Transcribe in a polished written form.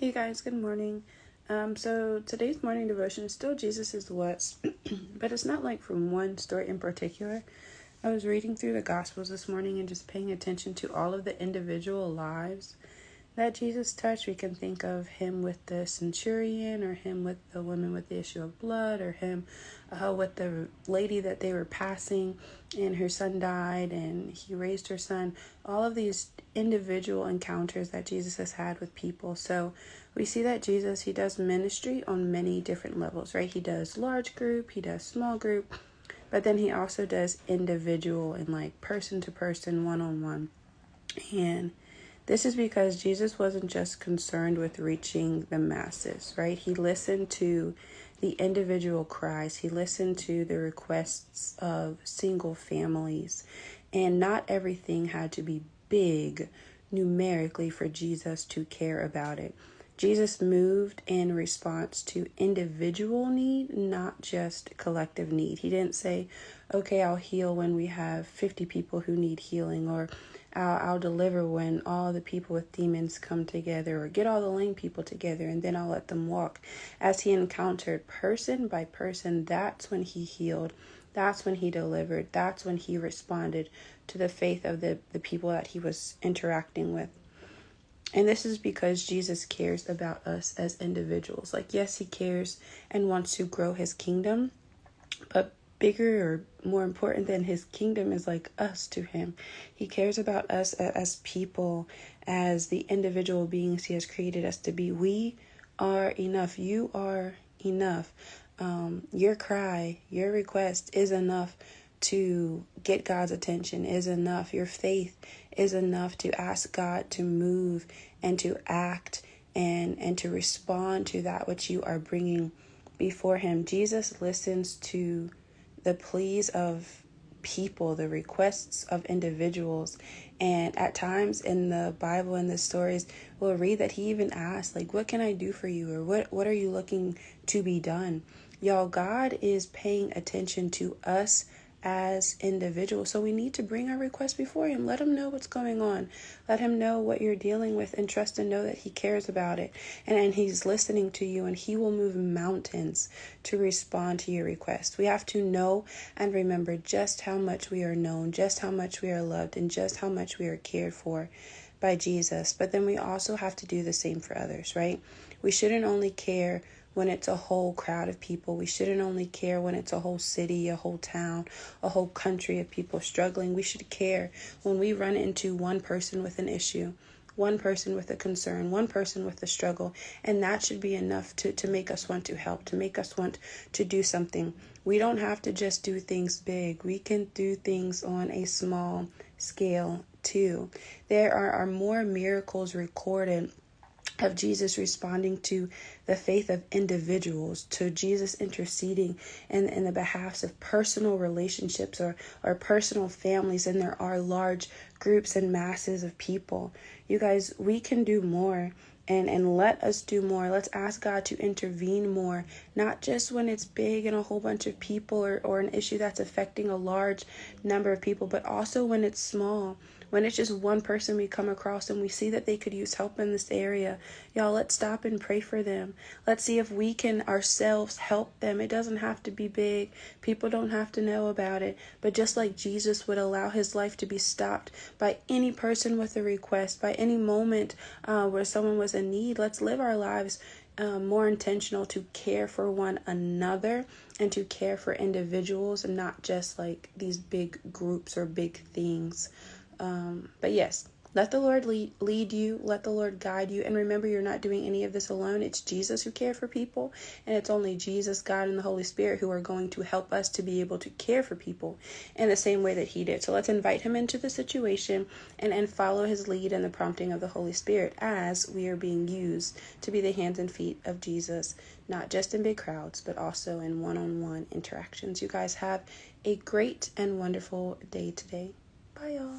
Hey guys, good morning. So today's morning devotion is still Jesus is What, but it's not like from one story in particular. I was reading through the Gospels this morning and just paying attention to all of the individual lives that Jesus touched. We can think of him with the centurion, or him with the woman with the issue of blood, or him with the lady that they were passing and her son died and he raised her son. All of these individual encounters that Jesus has had with people. So we see that Jesus, he does ministry on many different levels, right? He does large group, he does small group, but then he also does individual and like person to person, one-on-one. And this is because Jesus wasn't just concerned with reaching the masses, right? He listened to the individual cries. He listened to the requests of single families. And not everything had to be big numerically for Jesus to care about it. Jesus moved in response to individual need, not just collective need. He didn't say, okay, I'll heal when we have 50 people who need healing, or I'll deliver when all the people with demons come together, or get all the lame people together and then I'll let them walk. As he encountered person by person, that's when he healed. That's when he delivered. That's when he responded to the faith of the people that he was interacting with. And this is because Jesus cares about us as individuals. Like, yes, he cares and wants to grow his kingdom, but bigger or more important than his kingdom is like us to him. He cares about us as people, as the individual beings he has created us to be. We are enough. You are enough. Your cry, your request is enough to get God's attention, is enough. Your faith is enough to ask God to move and to act and to respond to that which you are bringing before him. Jesus listens to the pleas of people, the requests of individuals. And at times in the Bible, in the stories, we'll read that he even asked, like, what can I do for you? Or what are you looking to be done? Y'all, God is paying attention to us as individuals. So we need to bring our request before him. Let him know what's going on. Let him know what you're dealing with, and trust and know that he cares about it. And he's listening to you, and he will move mountains to respond to your request. We have to know and remember just how much we are known, just how much we are loved, and just how much we are cared for by Jesus. But then we also have to do the same for others, right? We shouldn't only care when it's a whole crowd of people. We shouldn't only care when it's a whole city, a whole town, a whole country of people struggling. We should care when we run into one person with an issue, one person with a concern, one person with a struggle, and that should be enough to make us want to help, to make us want to do something. We don't have to just do things big. We can do things on a small scale too. There are more miracles recorded of Jesus responding to the faith of individuals, to Jesus interceding in the behalfs of personal relationships or personal families, and there are large groups and masses of people. You guys, we can do more. And let us do more. Let's ask God to intervene more, not just when it's big and a whole bunch of people, or an issue that's affecting a large number of people, but also when it's small, when it's just one person we come across and we see that they could use help in this area. Y'all, let's stop and pray for them. Let's see if we can ourselves help them. It doesn't have to be big. People don't have to know about it. But just like Jesus would allow his life to be stopped by any person with a request, by any moment where someone was in need, let's live our lives more intentional to care for one another and to care for individuals, and not just like these big groups or big things. But yes, let the Lord lead you. Let the Lord guide you. And remember, you're not doing any of this alone. It's Jesus who cared for people. And it's only Jesus, God, and the Holy Spirit who are going to help us to be able to care for people in the same way that he did. So let's invite him into the situation and follow his lead and the prompting of the Holy Spirit as we are being used to be the hands and feet of Jesus, not just in big crowds, but also in one-on-one interactions. You guys have a great and wonderful day today. Bye, y'all.